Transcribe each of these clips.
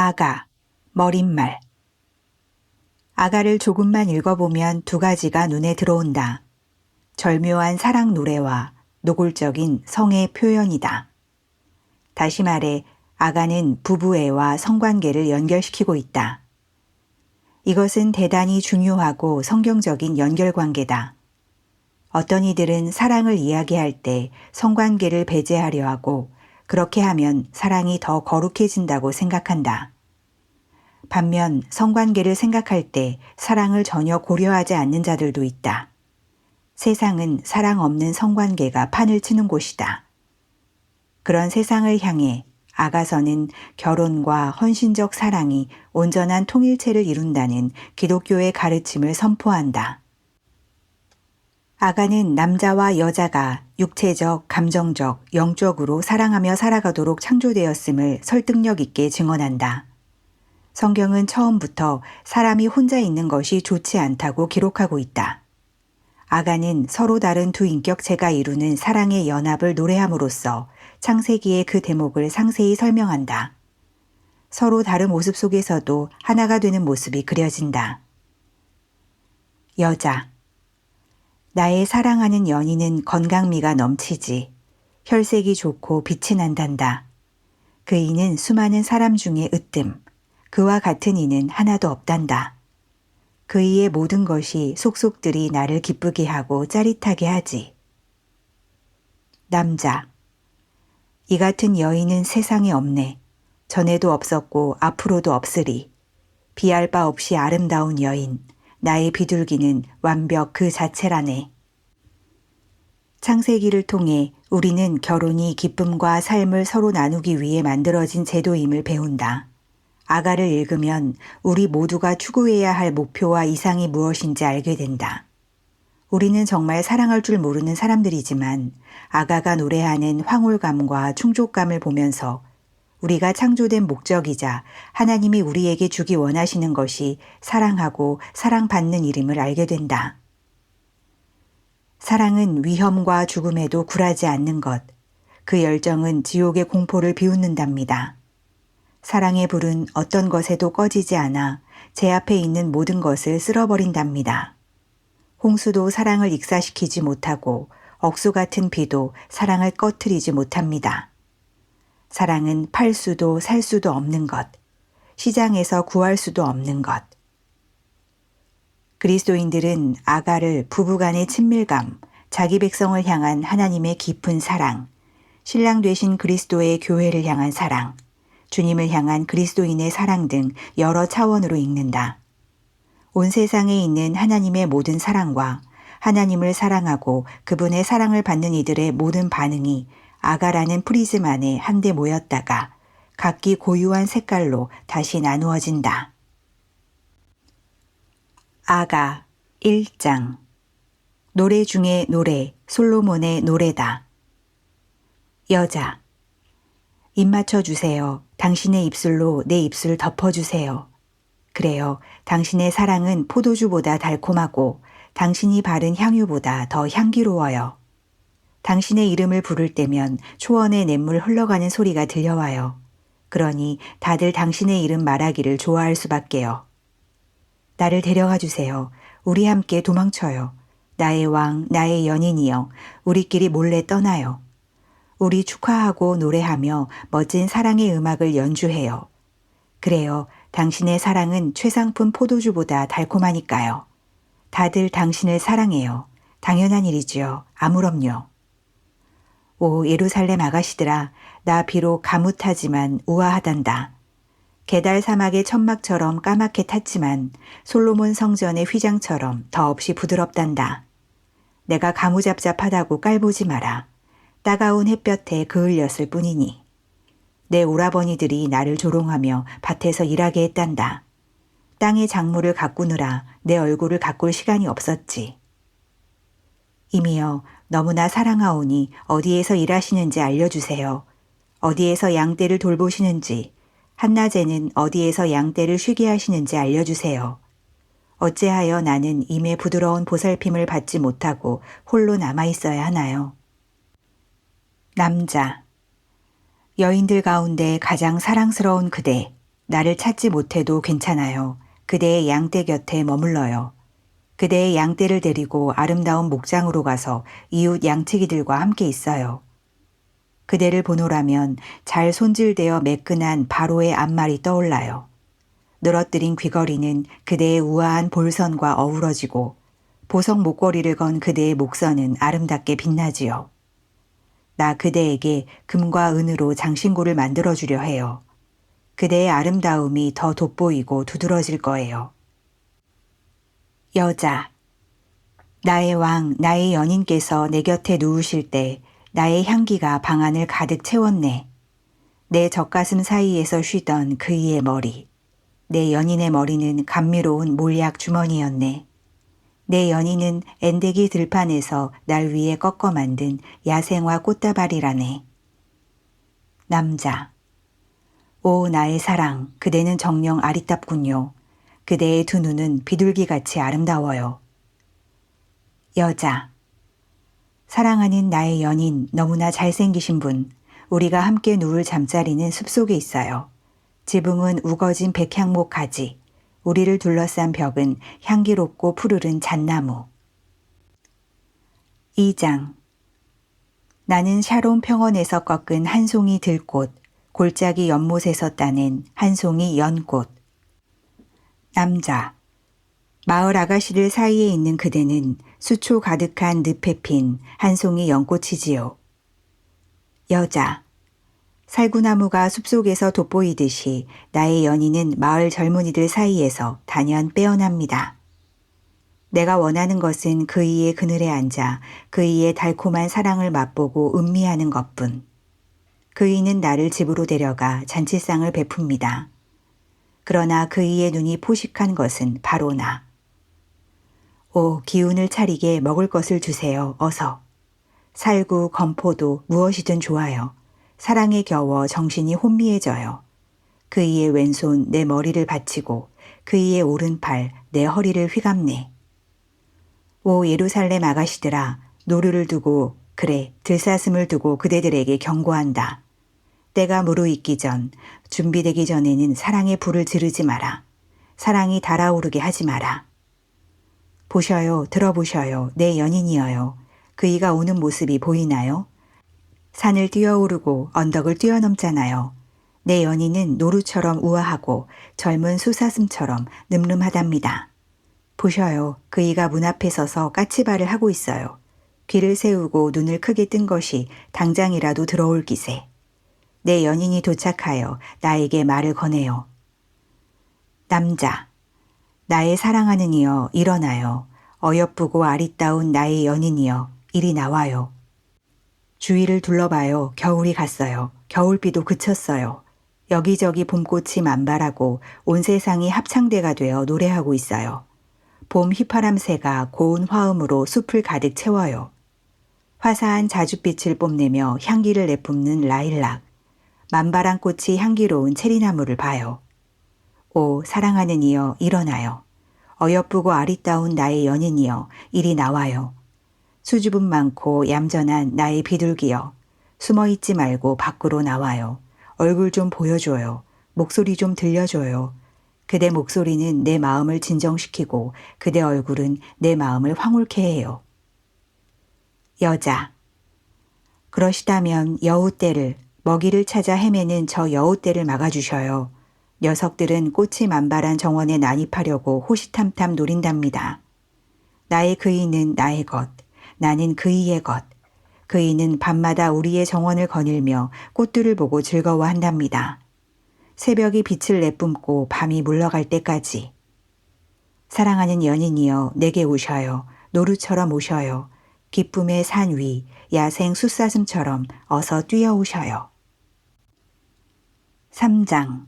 아가, 머릿말. 아가를 조금만 읽어보면 두 가지가 눈에 들어온다. 절묘한 사랑 노래와 노골적인 성의 표현이다. 다시 말해 아가는 부부애와 성관계를 연결시키고 있다. 이것은 대단히 중요하고 성경적인 연결관계다. 어떤 이들은 사랑을 이야기할 때 성관계를 배제하려 하고 그렇게 하면 사랑이 더 거룩해진다고 생각한다. 반면 성관계를 생각할 때 사랑을 전혀 고려하지 않는 자들도 있다. 세상은 사랑 없는 성관계가 판을 치는 곳이다. 그런 세상을 향해 아가서는 결혼과 헌신적 사랑이 온전한 통일체를 이룬다는 기독교의 가르침을 선포한다. 아가는 남자와 여자가 육체적, 감정적, 영적으로 사랑하며 살아가도록 창조되었음을 설득력 있게 증언한다. 성경은 처음부터 사람이 혼자 있는 것이 좋지 않다고 기록하고 있다. 아가는 서로 다른 두 인격체가 이루는 사랑의 연합을 노래함으로써 창세기의 그 대목을 상세히 설명한다. 서로 다른 모습 속에서도 하나가 되는 모습이 그려진다. 여자. 나의 사랑하는 연인은 건강미가 넘치지. 혈색이 좋고 빛이 난단다. 그 이는 수많은 사람 중에 으뜸. 그와 같은 이는 하나도 없단다. 그 이의 모든 것이 속속들이 나를 기쁘게 하고 짜릿하게 하지. 남자. 이 같은 여인은 세상에 없네. 전에도 없었고 앞으로도 없으리. 비할 바 없이 아름다운 여인. 나의 비둘기는 완벽 그 자체라네. 창세기를 통해 우리는 결혼이 기쁨과 삶을 서로 나누기 위해 만들어진 제도임을 배운다. 아가를 읽으면 우리 모두가 추구해야 할 목표와 이상이 무엇인지 알게 된다. 우리는 정말 사랑할 줄 모르는 사람들이지만 아가가 노래하는 황홀감과 충족감을 보면서 우리가 창조된 목적이자 하나님이 우리에게 주기 원하시는 것이 사랑하고 사랑받는 일임을 알게 된다. 사랑은 위험과 죽음에도 굴하지 않는 것, 그 열정은 지옥의 공포를 비웃는답니다. 사랑의 불은 어떤 것에도 꺼지지 않아 제 앞에 있는 모든 것을 쓸어버린답니다. 홍수도 사랑을 익사시키지 못하고 억수 같은 비도 사랑을 꺼트리지 못합니다. 사랑은 팔 수도 살 수도 없는 것, 시장에서 구할 수도 없는 것. 그리스도인들은 아가를 부부간의 친밀감, 자기 백성을 향한 하나님의 깊은 사랑, 신랑 되신 그리스도의 교회를 향한 사랑, 주님을 향한 그리스도인의 사랑 등 여러 차원으로 읽는다. 온 세상에 있는 하나님의 모든 사랑과 하나님을 사랑하고 그분의 사랑을 받는 이들의 모든 반응이 아가라는 프리즘 안에 한데 모였다가 각기 고유한 색깔로 다시 나누어진다. 아가 1장. 노래 중에 노래, 솔로몬의 노래다. 여자. 입 맞춰주세요. 당신의 입술로 내 입술 덮어주세요. 그래요. 당신의 사랑은 포도주보다 달콤하고 당신이 바른 향유보다 더 향기로워요. 당신의 이름을 부를 때면 초원의 냇물 흘러가는 소리가 들려와요. 그러니 다들 당신의 이름 말하기를 좋아할 수밖에요. 나를 데려가 주세요. 우리 함께 도망쳐요. 나의 왕, 나의 연인이여. 우리끼리 몰래 떠나요. 우리 축하하고 노래하며 멋진 사랑의 음악을 연주해요. 그래요. 당신의 사랑은 최상품 포도주보다 달콤하니까요. 다들 당신을 사랑해요. 당연한 일이지요. 아무럼요. 오 예루살렘 아가씨들아, 나 비록 가뭇하지만 우아하단다. 게달 사막의 천막처럼 까맣게 탔지만 솔로몬 성전의 휘장처럼 더없이 부드럽단다. 내가 가무잡잡하다고 깔보지 마라. 따가운 햇볕에 그을렸을 뿐이니. 내 오라버니들이 나를 조롱하며 밭에서 일하게 했단다. 땅의 작물을 가꾸느라 내 얼굴을 가꿀 시간이 없었지. 이미여 너무나 사랑하오니 어디에서 일하시는지 알려주세요. 어디에서 양떼를 돌보시는지, 한낮에는 어디에서 양떼를 쉬게 하시는지 알려주세요. 어찌하여 나는 임의 부드러운 보살핌을 받지 못하고 홀로 남아있어야 하나요? 남자. 여인들 가운데 가장 사랑스러운 그대, 나를 찾지 못해도 괜찮아요. 그대의 양떼 곁에 머물러요. 그대의 양떼를 데리고 아름다운 목장으로 가서 이웃 양치기들과 함께 있어요. 그대를 보노라면 잘 손질되어 매끈한 바로의 앞말이 떠올라요. 늘어뜨린 귀걸이는 그대의 우아한 볼선과 어우러지고 보석 목걸이를 건 그대의 목선은 아름답게 빛나지요. 나 그대에게 금과 은으로 장신구를 만들어주려 해요. 그대의 아름다움이 더 돋보이고 두드러질 거예요. 여자. 나의 왕, 나의 연인께서 내 곁에 누우실 때 나의 향기가 방 안을 가득 채웠네. 내 젖가슴 사이에서 쉬던 그이의 머리. 내 연인의 머리는 감미로운 몰약 주머니였네. 내 연인은 엔데기 들판에서 날 위해 꺾어 만든 야생화 꽃다발이라네. 남자. 오 나의 사랑, 그대는 정녕 아리답군요. 그대의 두 눈은 비둘기같이 아름다워요. 여자. 사랑하는 나의 연인, 너무나 잘생기신 분. 우리가 함께 누울 잠자리는 숲속에 있어요. 지붕은 우거진 백향목 가지. 우리를 둘러싼 벽은 향기롭고 푸르른 잣나무. 2장. 나는 샤론 평원에서 꺾은 한 송이 들꽃, 골짜기 연못에서 따낸 한 송이 연꽃. 남자. 마을 아가씨들 사이에 있는 그대는 수초 가득한 늪에 핀 한 송이 연꽃이지요. 여자. 살구나무가 숲속에서 돋보이듯이 나의 연인은 마을 젊은이들 사이에서 단연 빼어납니다. 내가 원하는 것은 그이의 그늘에 앉아 그이의 달콤한 사랑을 맛보고 음미하는 것뿐. 그이는 나를 집으로 데려가 잔치상을 베풉니다. 그러나 그이의 눈이 포식한 것은 바로 나. 오, 기운을 차리게 먹을 것을 주세요. 어서. 살구, 건포도 무엇이든 좋아요. 사랑에 겨워 정신이 혼미해져요. 그이의 왼손 내 머리를 받치고 그이의 오른팔 내 허리를 휘감네. 오 예루살렘 아가씨들아, 노루를 두고 그래 들사슴을 두고 그대들에게 경고한다. 때가 무르익기 전, 준비되기 전에는 사랑의 불을 지르지 마라. 사랑이 달아오르게 하지 마라. 보셔요, 들어보셔요, 내 연인이여요. 그이가 오는 모습이 보이나요? 산을 뛰어오르고 언덕을 뛰어넘잖아요. 내 연인은 노루처럼 우아하고 젊은 수사슴처럼 늠름하답니다. 보셔요. 그이가 문 앞에 서서 까치발을 하고 있어요. 귀를 세우고 눈을 크게 뜬 것이 당장이라도 들어올 기세. 내 연인이 도착하여 나에게 말을 거네요. 남자. 나의 사랑하는 이여 일어나요. 어여쁘고 아리따운 나의 연인이여 이리 나와요. 주위를 둘러봐요. 겨울이 갔어요. 겨울비도 그쳤어요. 여기저기 봄꽃이 만발하고 온 세상이 합창대가 되어 노래하고 있어요. 봄 휘파람새가 고운 화음으로 숲을 가득 채워요. 화사한 자줏빛을 뽐내며 향기를 내뿜는 라일락. 만발한 꽃이 향기로운 체리나무를 봐요. 오 사랑하는 이여 일어나요. 어여쁘고 아리따운 나의 연인이여 이리 나와요. 수줍음 많고 얌전한 나의 비둘기여 숨어있지 말고 밖으로 나와요. 얼굴 좀 보여줘요. 목소리 좀 들려줘요. 그대 목소리는 내 마음을 진정시키고 그대 얼굴은 내 마음을 황홀케 해요. 여자. 그러시다면 여우떼를 먹이를 찾아 헤매는 저 여우떼를 막아주셔요. 녀석들은 꽃이 만발한 정원에 난입하려고 호시탐탐 노린답니다. 나의 그이는 나의 것, 나는 그이의 것. 그이는 밤마다 우리의 정원을 거닐며 꽃들을 보고 즐거워한답니다. 새벽이 빛을 내뿜고 밤이 물러갈 때까지. 사랑하는 연인이여 내게 오셔요. 노루처럼 오셔요. 기쁨의 산 위, 야생 숫사슴처럼 어서 뛰어오셔요. 3장.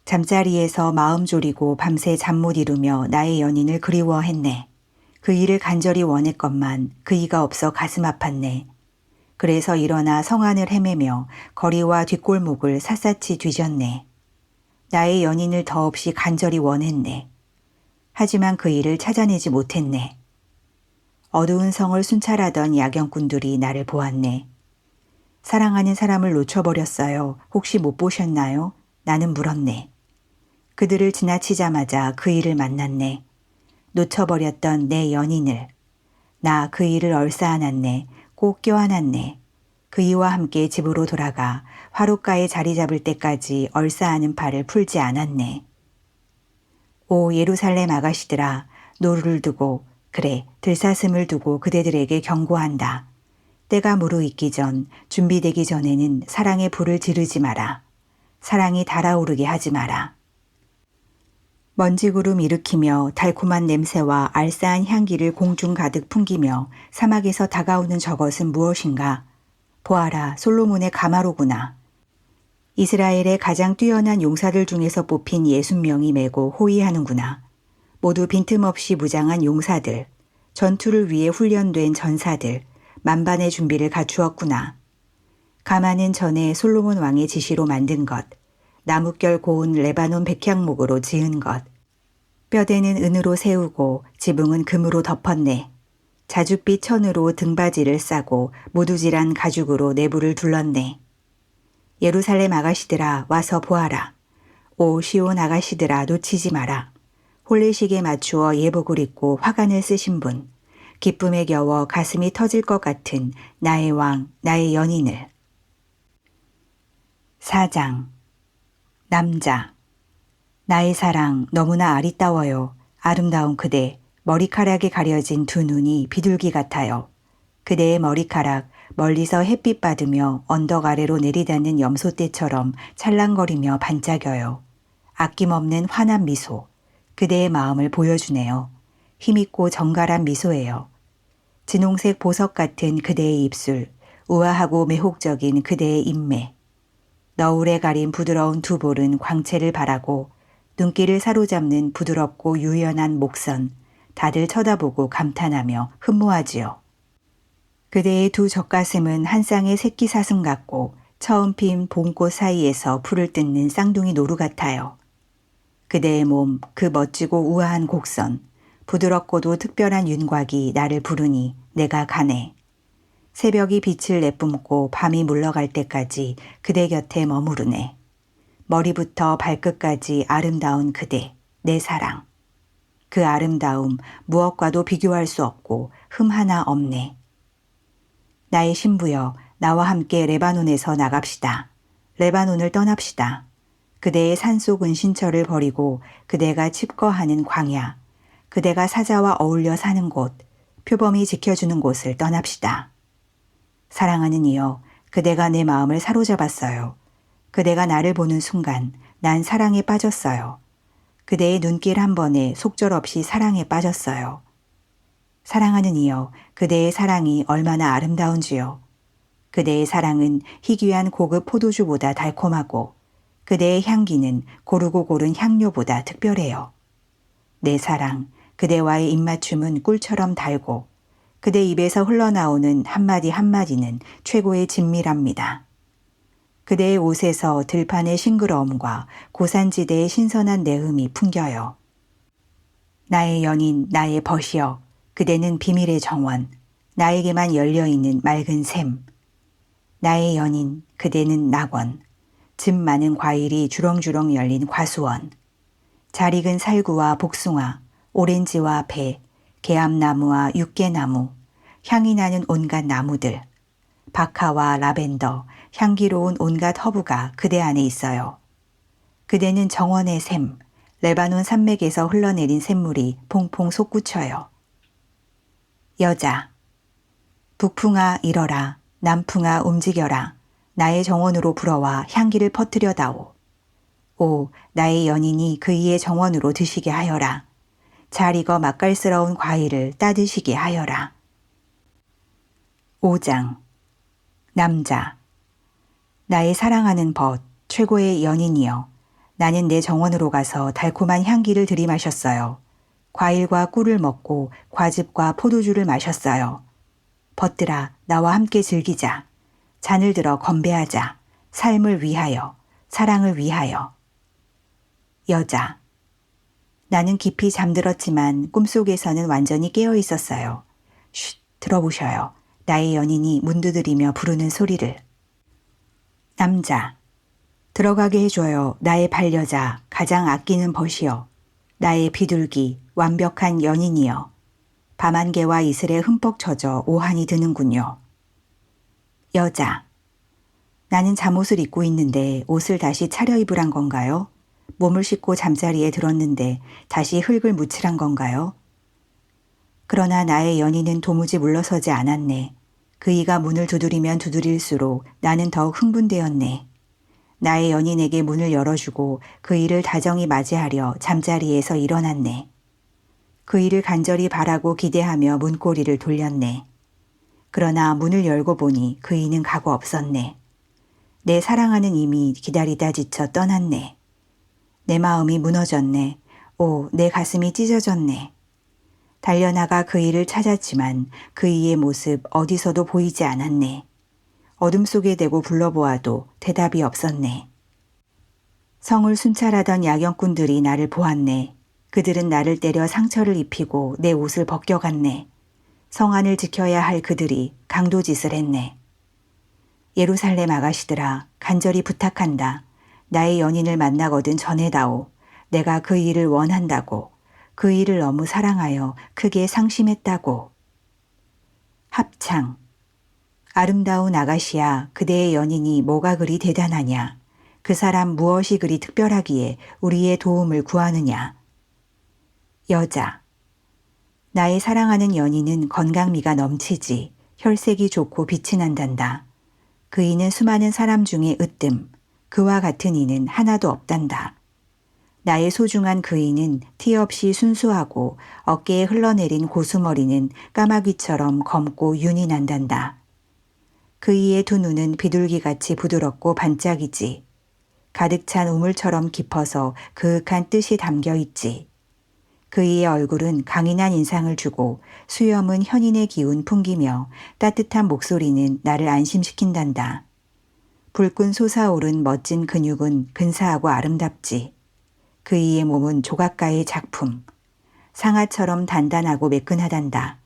잠자리에서 마음 졸이고 밤새 잠 못 이루며 나의 연인을 그리워했네. 그이를 간절히 원했건만 그이가 없어 가슴 아팠네. 그래서 일어나 성안을 헤매며 거리와 뒷골목을 샅샅이 뒤졌네. 나의 연인을 더없이 간절히 원했네. 하지만 그이를 찾아내지 못했네. 어두운 성을 순찰하던 야경꾼들이 나를 보았네. 사랑하는 사람을 놓쳐버렸어요. 혹시 못 보셨나요? 나는 물었네. 그들을 지나치자마자 그 일을 만났네. 놓쳐버렸던 내 연인을. 나 그 일을 얼싸안았네. 꼭 껴안았네. 그이와 함께 집으로 돌아가 화롯가에 자리 잡을 때까지 얼싸안은 팔을 풀지 않았네. 오 예루살렘 아가씨들아, 노루를 두고, 그래 들사슴을 두고 그대들에게 경고한다. 때가 무르익기 전, 준비되기 전에는 사랑의 불을 지르지 마라. 사랑이 달아오르게 하지 마라. 먼지구름 일으키며 달콤한 냄새와 알싸한 향기를 공중 가득 풍기며 사막에서 다가오는 저것은 무엇인가? 보아라, 솔로몬의 가마로구나. 이스라엘의 가장 뛰어난 용사들 중에서 뽑힌 60명이 메고 호위하는구나. 모두 빈틈없이 무장한 용사들, 전투를 위해 훈련된 전사들, 만반의 준비를 갖추었구나. 가마는 전에 솔로몬 왕의 지시로 만든 것, 나뭇결 고운 레바논 백향목으로 지은 것, 뼈대는 은으로 세우고 지붕은 금으로 덮었네. 자줏빛 천으로 등받이를 싸고 모두질한 가죽으로 내부를 둘렀네. 예루살렘 아가씨들아 와서 보아라. 오 시온 아가씨들아 놓치지 마라. 혼례식에 맞추어 예복을 입고 화관을 쓰신 분, 기쁨에 겨워 가슴이 터질 것 같은 나의 왕, 나의 연인을. 4장. 남자. 나의 사랑 너무나 아리따워요. 아름다운 그대, 머리카락에 가려진 두 눈이 비둘기 같아요. 그대의 머리카락 멀리서 햇빛 받으며 언덕 아래로 내리닫는 염소떼처럼 찰랑거리며 반짝여요. 아낌없는 환한 미소, 그대의 마음을 보여주네요. 힘있고 정갈한 미소예요. 진홍색 보석 같은 그대의 입술, 우아하고 매혹적인 그대의 인매. 너울에 가린 부드러운 두 볼은 광채를 바라고 눈길을 사로잡는 부드럽고 유연한 목선, 다들 쳐다보고 감탄하며 흠모하지요. 그대의 두 젖가슴은 한 쌍의 새끼 사슴 같고 처음 핀 봄꽃 사이에서 풀을 뜯는 쌍둥이 노루 같아요. 그대의 몸, 그 멋지고 우아한 곡선, 부드럽고도 특별한 윤곽이 나를 부르니 내가 가네. 새벽이 빛을 내뿜고 밤이 물러갈 때까지 그대 곁에 머무르네. 머리부터 발끝까지 아름다운 그대, 내 사랑. 그 아름다움 무엇과도 비교할 수 없고 흠 하나 없네. 나의 신부여, 나와 함께 레바논에서 나갑시다. 레바논을 떠납시다. 그대의 산속 은신처를 버리고 그대가 칩거하는 광야, 그대가 사자와 어울려 사는 곳, 표범이 지켜주는 곳을 떠납시다. 사랑하는 이여, 그대가 내 마음을 사로잡았어요. 그대가 나를 보는 순간 난 사랑에 빠졌어요. 그대의 눈길 한 번에 속절없이 사랑에 빠졌어요. 사랑하는 이여, 그대의 사랑이 얼마나 아름다운지요. 그대의 사랑은 희귀한 고급 포도주보다 달콤하고 그대의 향기는 고르고 고른 향료보다 특별해요. 내 사랑, 그대와의 입맞춤은 꿀처럼 달고 그대 입에서 흘러나오는 한마디 한마디는 최고의 진미랍니다. 그대의 옷에서 들판의 싱그러움과 고산지대의 신선한 내음이 풍겨요. 나의 연인, 나의 벗이여, 그대는 비밀의 정원, 나에게만 열려있는 맑은 샘. 나의 연인, 그대는 낙원, 즙 많은 과일이 주렁주렁 열린 과수원. 잘 익은 살구와 복숭아, 오렌지와 배, 개암나무와 육개나무, 향이 나는 온갖 나무들, 박하와 라벤더, 향기로운 온갖 허브가 그대 안에 있어요. 그대는 정원의 샘, 레바논 산맥에서 흘러내린 샘물이 퐁퐁 솟구쳐요. 여자. 북풍아 일어라, 남풍아 움직여라, 나의 정원으로 불어와 향기를 퍼뜨려다오. 오, 나의 연인이 그이의 정원으로 드시게 하여라. 잘 익어 맛깔스러운 과일을 따드시게 하여라. 5장. 남자. 나의 사랑하는 벗, 최고의 연인이여. 나는 내 정원으로 가서 달콤한 향기를 들이마셨어요. 과일과 꿀을 먹고 과즙과 포도주를 마셨어요. 벗들아, 나와 함께 즐기자. 잔을 들어 건배하자. 삶을 위하여, 사랑을 위하여. 여자. 나는 깊이 잠들었지만 꿈속에서는 완전히 깨어 있었어요. 쉿, 들어보셔요. 나의 연인이 문두드리며 부르는 소리를. 남자. 들어가게 해줘요. 나의 반려자, 가장 아끼는 벗이여. 나의 비둘기, 완벽한 연인이여. 밤안개와 이슬에 흠뻑 젖어 오한이 드는군요. 여자. 나는 잠옷을 입고 있는데 옷을 다시 차려입으란 건가요? 몸을 씻고 잠자리에 들었는데 다시 흙을 묻히란 건가요? 그러나 나의 연인은 도무지 물러서지 않았네. 그이가 문을 두드리면 두드릴수록 나는 더욱 흥분되었네. 나의 연인에게 문을 열어주고 그이를 다정히 맞이하려 잠자리에서 일어났네. 그이를 간절히 바라고 기대하며 문고리를 돌렸네. 그러나 문을 열고 보니 그이는 가고 없었네. 내 사랑하는 이미 기다리다 지쳐 떠났네. 내 마음이 무너졌네. 오, 내 가슴이 찢어졌네. 달려나가 그이를 찾았지만 그이의 모습 어디서도 보이지 않았네. 어둠 속에 대고 불러보아도 대답이 없었네. 성을 순찰하던 야경꾼들이 나를 보았네. 그들은 나를 때려 상처를 입히고 내 옷을 벗겨갔네. 성 안을 지켜야 할 그들이 강도짓을 했네. 예루살렘 아가씨들아, 간절히 부탁한다. 나의 연인을 만나거든 전해다오. 내가 그 일을 원한다고. 그 일을 너무 사랑하여 크게 상심했다고. 합창. 아름다운 아가씨야, 그대의 연인이 뭐가 그리 대단하냐. 그 사람 무엇이 그리 특별하기에 우리의 도움을 구하느냐. 여자. 나의 사랑하는 연인은 건강미가 넘치지. 혈색이 좋고 빛이 난단다. 그이는 수많은 사람 중에 으뜸. 그와 같은 이는 하나도 없단다. 나의 소중한 그이는 티 없이 순수하고 어깨에 흘러내린 고수머리는 까마귀처럼 검고 윤이 난단다. 그이의 두 눈은 비둘기같이 부드럽고 반짝이지. 가득 찬 우물처럼 깊어서 그윽한 뜻이 담겨 있지. 그이의 얼굴은 강인한 인상을 주고 수염은 현인의 기운 풍기며 따뜻한 목소리는 나를 안심시킨단다. 불끈 솟아오른 멋진 근육은 근사하고 아름답지. 그이의 몸은 조각가의 작품. 상아처럼 단단하고 매끈하단다.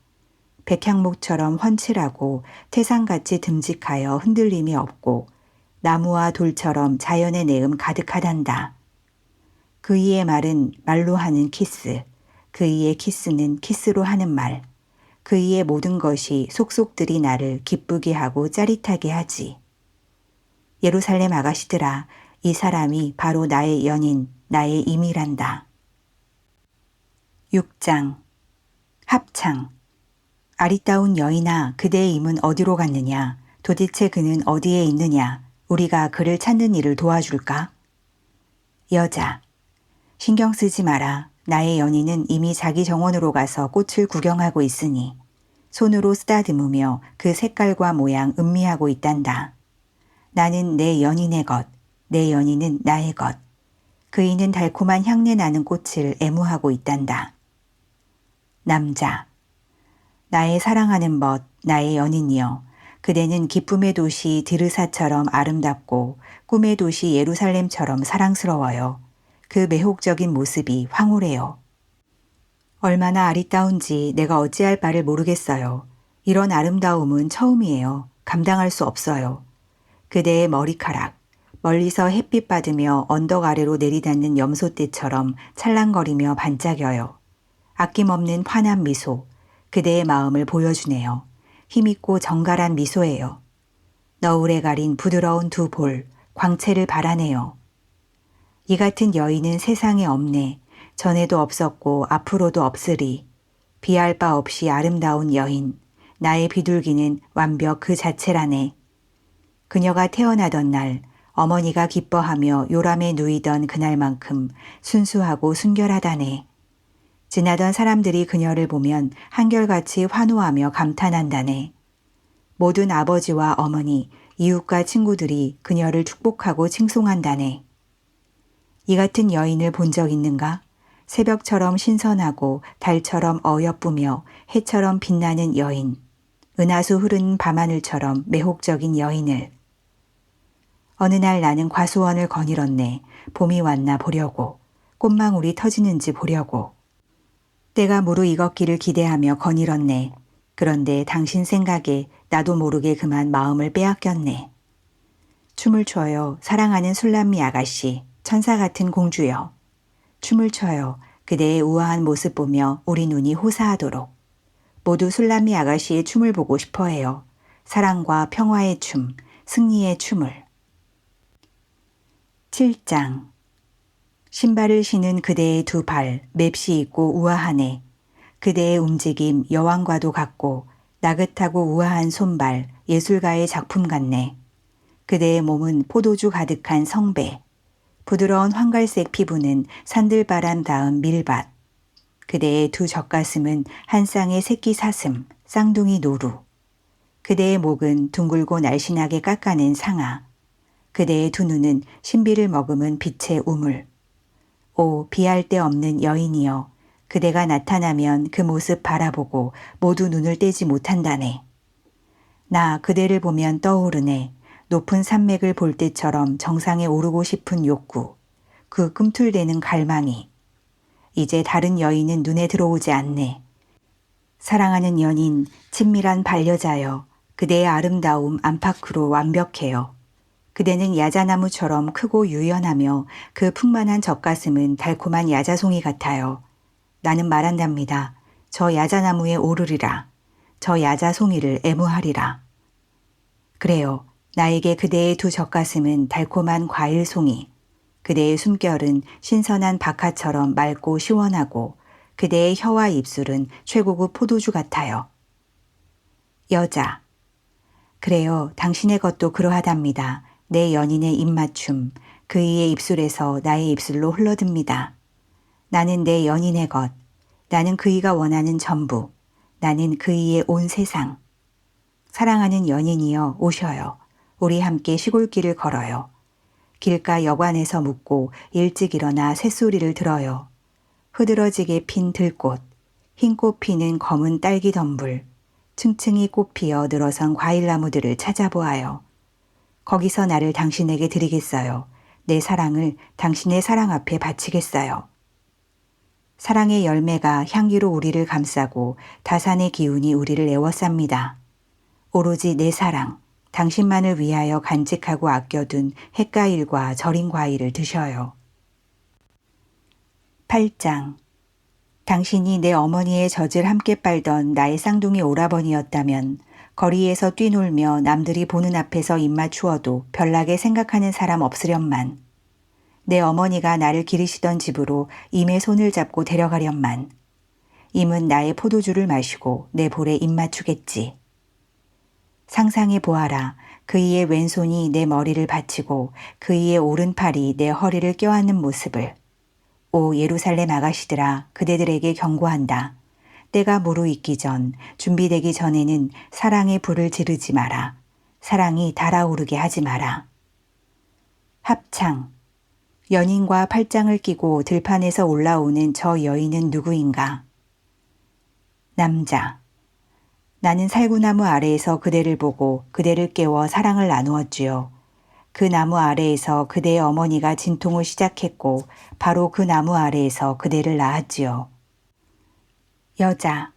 백향목처럼 훤칠하고 태산같이 듬직하여 흔들림이 없고 나무와 돌처럼 자연의 내음 가득하단다. 그이의 말은 말로 하는 키스. 그이의 키스는 키스로 하는 말. 그이의 모든 것이 속속들이 나를 기쁘게 하고 짜릿하게 하지. 예루살렘 아가씨들아, 이 사람이 바로 나의 연인, 나의 임이란다. 6장. 합창. 아리따운 여인아, 그대의 임은 어디로 갔느냐? 도대체 그는 어디에 있느냐? 우리가 그를 찾는 일을 도와줄까? 여자. 신경 쓰지 마라. 나의 연인은 이미 자기 정원으로 가서 꽃을 구경하고 있으니 손으로 쓰다듬으며 그 색깔과 모양 음미하고 있단다. 나는 내 연인의 것, 내 연인은 나의 것. 그이는 달콤한 향내 나는 꽃을 애무하고 있단다. 남자. 나의 사랑하는 벗, 나의 연인이여. 그대는 기쁨의 도시 디르사처럼 아름답고 꿈의 도시 예루살렘처럼 사랑스러워요. 그 매혹적인 모습이 황홀해요. 얼마나 아리따운지 내가 어찌할 바를 모르겠어요. 이런 아름다움은 처음이에요. 감당할 수 없어요. 그대의 머리카락, 멀리서 햇빛 받으며 언덕 아래로 내리닿는 염소떼처럼 찰랑거리며 반짝여요. 아낌없는 환한 미소, 그대의 마음을 보여주네요. 힘있고 정갈한 미소예요. 너울에 가린 부드러운 두 볼, 광채를 발하네요. 이 같은 여인은 세상에 없네. 전에도 없었고 앞으로도 없으리. 비할 바 없이 아름다운 여인. 나의 비둘기는 완벽 그 자체라네. 그녀가 태어나던 날 어머니가 기뻐하며 요람에 누이던 그날만큼 순수하고 순결하다네. 지나던 사람들이 그녀를 보면 한결같이 환호하며 감탄한다네. 모든 아버지와 어머니, 이웃과 친구들이 그녀를 축복하고 칭송한다네. 이 같은 여인을 본 적 있는가? 새벽처럼 신선하고 달처럼 어여쁘며 해처럼 빛나는 여인. 은하수 흐르는 밤하늘처럼 매혹적인 여인을. 어느 날 나는 과수원을 거닐었네. 봄이 왔나 보려고. 꽃망울이 터지는지 보려고. 때가 무르익었기를 기대하며 거닐었네. 그런데 당신 생각에 나도 모르게 그만 마음을 빼앗겼네. 춤을 춰요, 사랑하는 술람미 아가씨, 천사 같은 공주여. 춤을 춰요, 그대의 우아한 모습 보며 우리 눈이 호사하도록. 모두 술람미 아가씨의 춤을 보고 싶어해요. 사랑과 평화의 춤, 승리의 춤을. 7장. 신발을 신은 그대의 두 발 맵시 있고 우아하네. 그대의 움직임 여왕과도 같고 나긋하고 우아한 손발 예술가의 작품 같네. 그대의 몸은 포도주 가득한 성배. 부드러운 황갈색 피부는 산들바람 닿은 밀밭. 그대의 두 젖가슴은 한 쌍의 새끼 사슴, 쌍둥이 노루. 그대의 목은 둥글고 날씬하게 깎아낸 상아. 그대의 두 눈은 신비를 머금은 빛의 우물. 오, 비할 데 없는 여인이여. 그대가 나타나면 그 모습 바라보고 모두 눈을 떼지 못한다네. 나 그대를 보면 떠오르네. 높은 산맥을 볼 때처럼 정상에 오르고 싶은 욕구. 그 꿈틀대는 갈망이. 이제 다른 여인은 눈에 들어오지 않네. 사랑하는 연인, 친밀한 반려자여. 그대의 아름다움 안팎으로 완벽해요. 그대는 야자나무처럼 크고 유연하며 그 풍만한 젖가슴은 달콤한 야자송이 같아요. 나는 말한답니다. 저 야자나무에 오르리라. 저 야자송이를 애무하리라. 그래요. 나에게 그대의 두 젖가슴은 달콤한 과일송이. 그대의 숨결은 신선한 박하처럼 맑고 시원하고 그대의 혀와 입술은 최고급 포도주 같아요. 여자. 그래요. 당신의 것도 그러하답니다. 내 연인의 입맞춤, 그이의 입술에서 나의 입술로 흘러듭니다. 나는 내 연인의 것, 나는 그이가 원하는 전부, 나는 그이의 온 세상. 사랑하는 연인이여 오셔요. 우리 함께 시골길을 걸어요. 길가 여관에서 묵고 일찍 일어나 새소리를 들어요. 흐드러지게 핀 들꽃, 흰 꽃 피는 검은 딸기 덤불, 층층이 꽃 피어 늘어선 과일나무들을 찾아보아요. 거기서 나를 당신에게 드리겠어요. 내 사랑을 당신의 사랑 앞에 바치겠어요. 사랑의 열매가 향기로 우리를 감싸고 다산의 기운이 우리를 애워쌉니다. 오로지 내 사랑, 당신만을 위하여 간직하고 아껴둔 햇과일과 절인 과일을 드셔요. 8장. 당신이 내 어머니의 젖을 함께 빨던 나의 쌍둥이 오라버니였다면 거리에서 뛰놀며 남들이 보는 앞에서 입맞추어도 별나게 생각하는 사람 없으련만. 내 어머니가 나를 기르시던 집으로 임의 손을 잡고 데려가련만. 임은 나의 포도주를 마시고 내 볼에 입맞추겠지. 상상해 보아라. 그이의 왼손이 내 머리를 받치고 그이의 오른팔이 내 허리를 껴안는 모습을. 오 예루살렘 아가씨들아, 그대들에게 경고한다. 때가 무르익기 전, 준비되기 전에는 사랑의 불을 지르지 마라. 사랑이 달아오르게 하지 마라. 합창. 연인과 팔짱을 끼고 들판에서 올라오는 저 여인은 누구인가? 남자. 나는 살구나무 아래에서 그대를 보고 그대를 깨워 사랑을 나누었지요. 그 나무 아래에서 그대의 어머니가 진통을 시작했고 바로 그 나무 아래에서 그대를 낳았지요. 여자.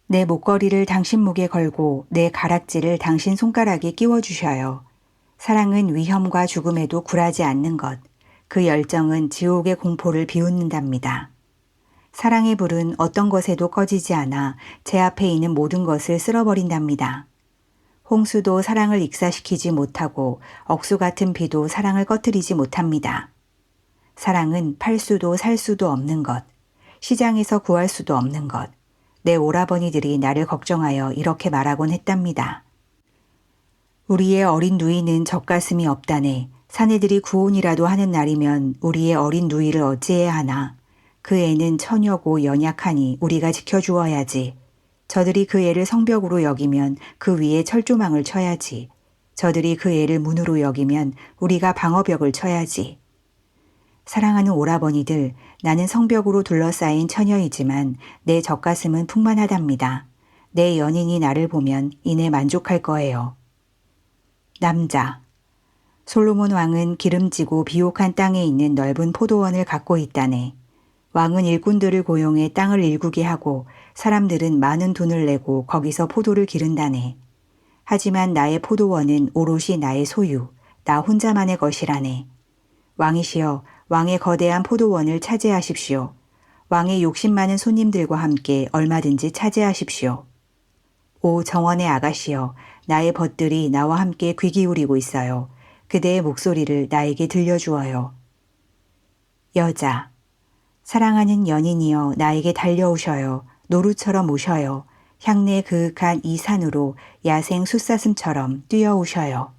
내 목걸이를 당신 목에 걸고 내 가락지를 당신 손가락에 끼워주셔요. 사랑은 위험과 죽음에도 굴하지 않는 것. 그 열정은 지옥의 공포를 비웃는답니다. 사랑의 불은 어떤 것에도 꺼지지 않아 제 앞에 있는 모든 것을 쓸어버린답니다. 홍수도 사랑을 익사시키지 못하고 억수 같은 비도 사랑을 꺼뜨리지 못합니다. 사랑은 팔 수도 살 수도 없는 것, 시장에서 구할 수도 없는 것. 내 오라버니들이 나를 걱정하여 이렇게 말하곤 했답니다. 우리의 어린 누이는 젖가슴이 없다네. 사내들이 구혼이라도 하는 날이면 우리의 어린 누이를 어찌해야 하나. 그 애는 처녀고 연약하니 우리가 지켜주어야지. 저들이 그 애를 성벽으로 여기면 그 위에 철조망을 쳐야지. 저들이 그 애를 문으로 여기면 우리가 방어벽을 쳐야지. 사랑하는 오라버니들, 나는 성벽으로 둘러싸인 처녀이지만 내 젖가슴은 풍만하답니다. 내 연인이 나를 보면 이내 만족할 거예요. 남자. 솔로몬 왕은 기름지고 비옥한 땅에 있는 넓은 포도원을 갖고 있다네. 왕은 일꾼들을 고용해 땅을 일구게 하고 사람들은 많은 돈을 내고 거기서 포도를 기른다네. 하지만 나의 포도원은 오롯이 나의 소유, 나 혼자만의 것이라네. 왕이시여, 왕의 거대한 포도원을 차지하십시오. 왕의 욕심 많은 손님들과 함께 얼마든지 차지하십시오. 오 정원의 아가씨여, 나의 벗들이 나와 함께 귀 기울이고 있어요. 그대의 목소리를 나에게 들려주어요. 여자, 사랑하는 연인이여 나에게 달려오셔요. 노루처럼 오셔요. 향내 그윽한 이 산으로 야생 숫사슴처럼 뛰어오셔요.